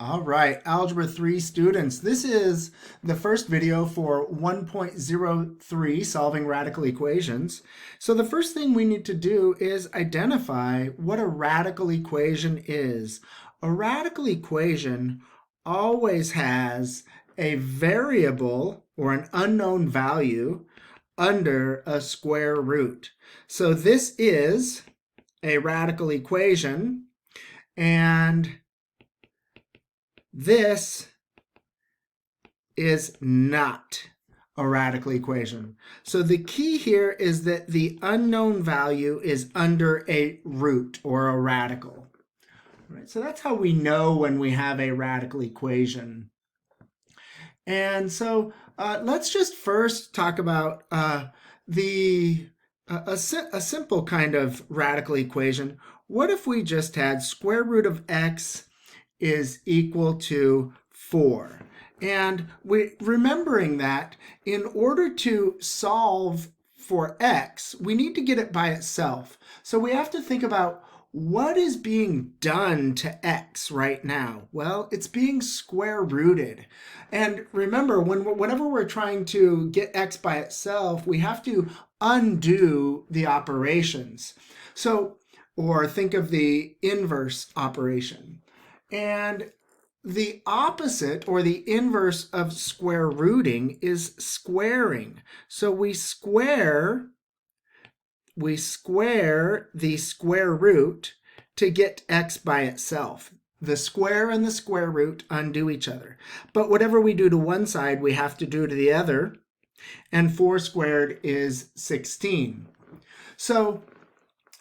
All right, Algebra 3 students, this is the first video for 1.03, solving radical equations. So the first thing we need to do is identify what a radical equation is. A radical equation always has a variable or an unknown value under a square root. So this is a radical equation, and this is not a radical equation. So the key here is that the unknown value is under a root or a radical. Right, so that's how we know when we have a radical equation. And so let's just first talk about a simple kind of radical equation. What if we just had square root of x is equal to 4. And remembering that in order to solve for x, we need to get it by itself. So we have to think about what is being done to x right now. Well, it's being square rooted. And remember, whenever we're trying to get x by itself, we have to undo the operations. So, or think of the inverse operation. And the opposite or the inverse of square rooting is squaring. So we square the square root to get x by itself. The square and the square root undo each other. But whatever we do to one side, we have to do to the other. And 4 squared is 16. So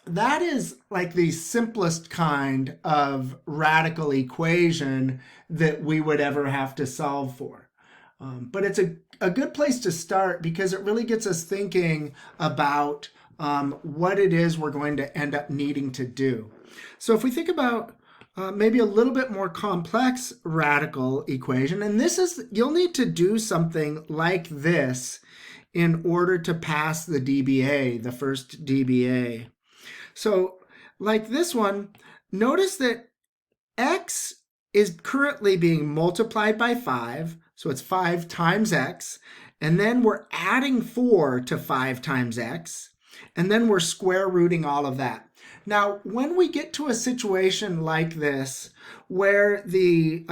that is like the simplest kind of radical equation that we would ever have to solve for. But it's a good place to start because it really gets us thinking about what it is we're going to end up needing to do. So if we think about maybe a little bit more complex radical equation, and this is, you'll need to do something like this in order to pass the DBA, the first DBA. So like this one, notice that x is currently being multiplied by 5, so it's 5 times x, and then we're adding 4 to 5 times x, and then we're square rooting all of that. Now, when we get to a situation like this, where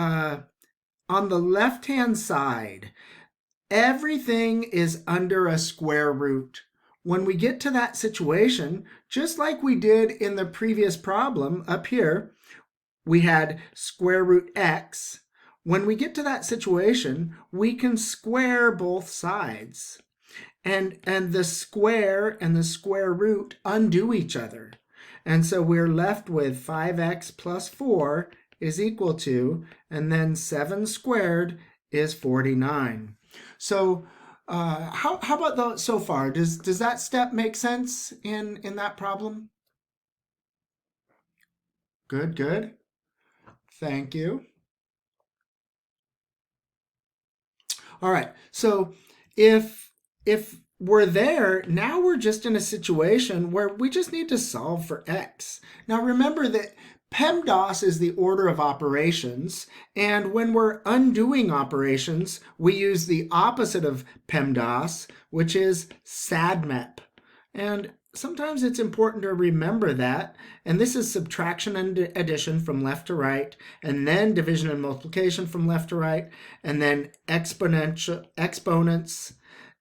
on the left-hand side, everything is under a square root. When we get to that situation, just like we did in the previous problem up here, we had square root x. When we get to that situation, we can square both sides. And the square and the square root undo each other. And so we're left with 5x plus 4 is equal to, and then 7 squared is 49. So how about those so far? Does that step make sense in that problem? Good, good. Thank you. All right, so if we're there, now we're just in a situation where we just need to solve for x. Now remember that PEMDAS is the order of operations, and when we're undoing operations, we use the opposite of PEMDAS, which is SADMEP. And sometimes it's important to remember that, and this is subtraction and addition from left to right, and then division and multiplication from left to right, and then exponents,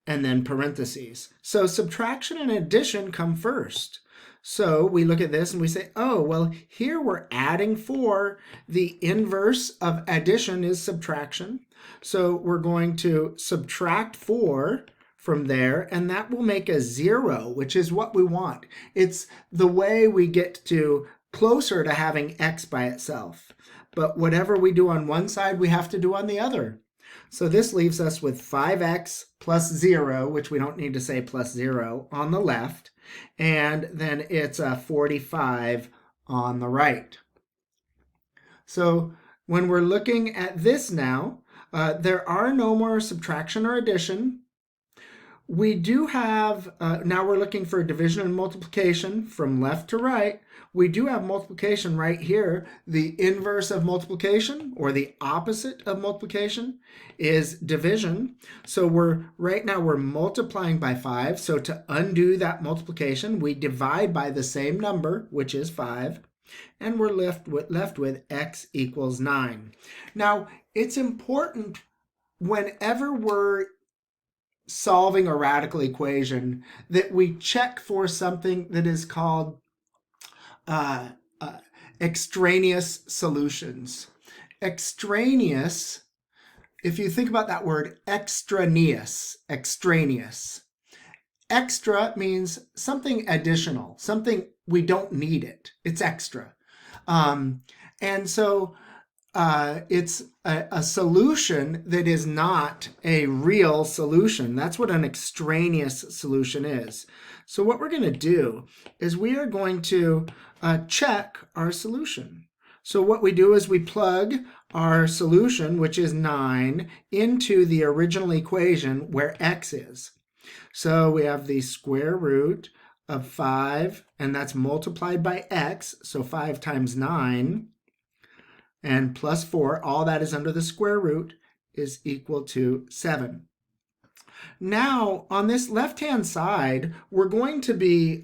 and then parentheses. So subtraction and addition come first. So we look at this and we say, oh, well, here we're adding 4. The inverse of addition is subtraction. So we're going to subtract 4 from there, and that will make a 0, which is what we want. It's the way we get to closer to having x by itself. But whatever we do on one side, we have to do on the other. So this leaves us with 5x plus 0, which we don't need to say plus 0, on the left. And then it's a 45 on the right. So when we're looking at this now, there are no more subtraction or addition. we do have, now we're looking for division and multiplication from left to right. We do have multiplication right here. The inverse of multiplication, or the opposite of multiplication, is division. So right now we're multiplying by 5. So to undo that multiplication, we divide by the same number, which is 5. And we're left with x equals 9. Now, it's important whenever we're solving a radical equation that we check for something that is called extraneous solutions. Extraneous, if you think about that word, extraneous. Extra means something additional, something we don't need it. It's extra. And so it's a solution that is not a real solution. That's what an extraneous solution is. So what we're going to do is we are going to check our solution. So what we do is we plug our solution, which is 9, into the original equation where x is. So we have the square root of 5, and that's multiplied by x, so 5 times 9, and plus 4, all that is under the square root, is equal to 7. Now, on this left-hand side, we're going to be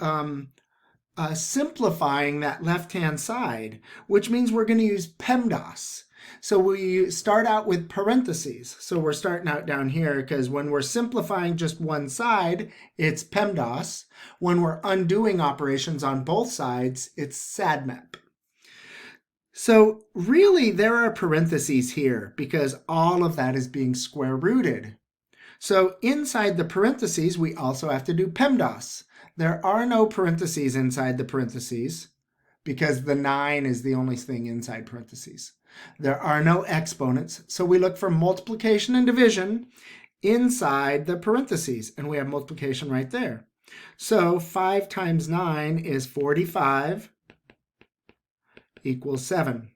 simplifying that left-hand side, which means we're going to use PEMDAS. So we start out with parentheses. So we're starting out down here because when we're simplifying just one side, it's PEMDAS. When we're undoing operations on both sides, it's SADMAP. So really there are parentheses here because all of that is being square rooted. So inside the parentheses, we also have to do PEMDAS. There are no parentheses inside the parentheses because the 9 is the only thing inside parentheses. There are no exponents, so we look for multiplication and division inside the parentheses, and we have multiplication right there. So 5 times 9 is 45 equals 7.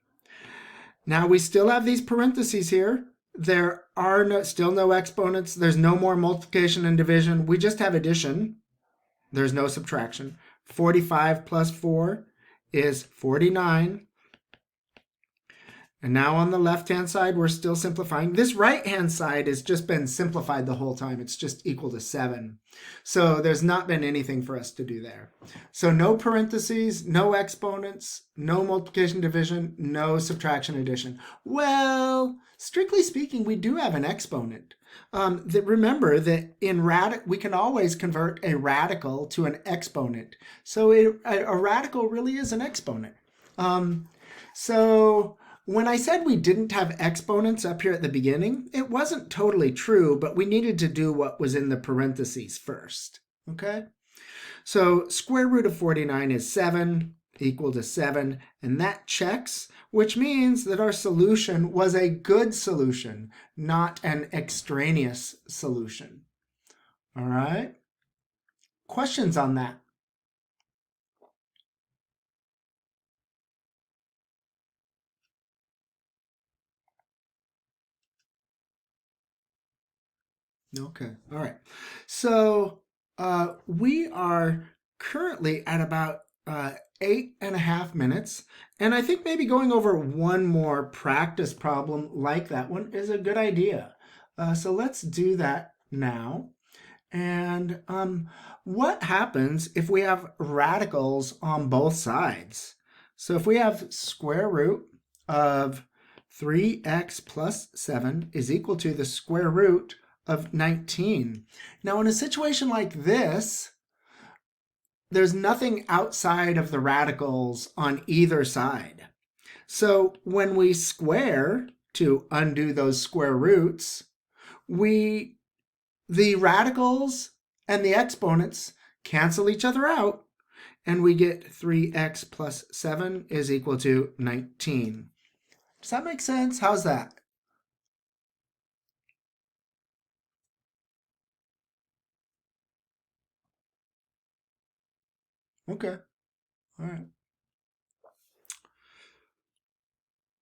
Now we still have these parentheses here. There are still no exponents. There's no more multiplication and division. We just have addition. There's no subtraction. 45 plus 4 is 49. And now on the left-hand side, we're still simplifying. This right-hand side has just been simplified the whole time. It's just equal to 7. So there's not been anything for us to do there. So no parentheses, no exponents, no multiplication, division, no subtraction, addition. Well, strictly speaking, we do have an exponent. Remember that in we can always convert a radical to an exponent. So a radical really is an exponent. So when I said we didn't have exponents up here at the beginning, it wasn't totally true, but we needed to do what was in the parentheses first, okay? So square root of 49 is 7, equal to 7, and that checks, which means that our solution was a good solution, not an extraneous solution. All right? Questions on that? Okay, all right. So we are currently at about 8.5 minutes, and I think maybe going over one more practice problem like that one is a good idea. So let's do that now. And what happens if we have radicals on both sides? So if we have square root of 3x plus 7 is equal to the square root of 19. Now in a situation like this, there's nothing outside of the radicals on either side. So when we square to undo those square roots, the radicals and the exponents cancel each other out, and we get 3x plus 7 is equal to 19. Does that make sense? How's that? Okay. All right.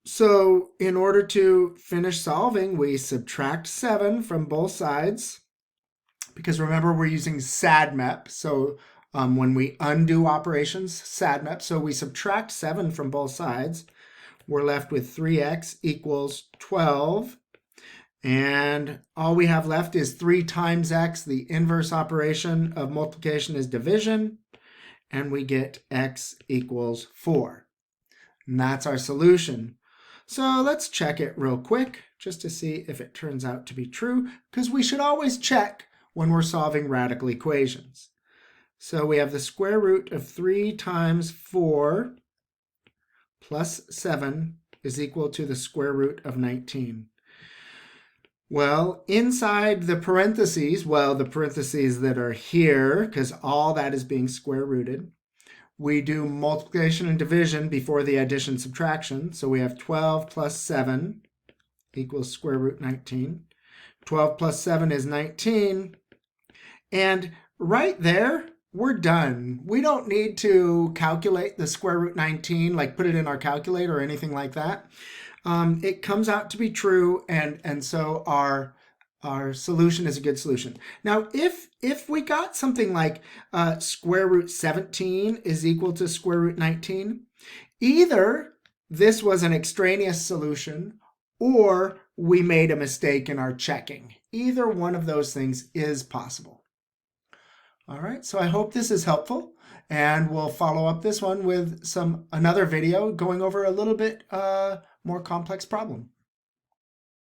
So in order to finish solving, we subtract 7 from both sides because remember we're using SADMEP. So when we undo operations, SADMEP, so we subtract 7 from both sides, we're left with 3x equals 12. And all we have left is 3 times x. The inverse operation of multiplication is division. And we get x equals 4. And that's our solution. So let's check it real quick just to see if it turns out to be true, because we should always check when we're solving radical equations. So we have the square root of 3 times 4 plus 7 is equal to the square root of 19. Well, inside the parentheses, the parentheses that are here, because all that is being square rooted, we do multiplication and division before the addition subtraction. So we have 12 plus 7 equals square root 19. 12 plus 7 is 19. And right there, we're done. We don't need to calculate the square root 19, like put it in our calculator or anything like that. It comes out to be true, and so our solution is a good solution. Now, if we got something like square root 17 is equal to square root 19, either this was an extraneous solution or we made a mistake in our checking. Either one of those things is possible. All right, so I hope this is helpful, and we'll follow up this one with another video going over a little bit more complex problem.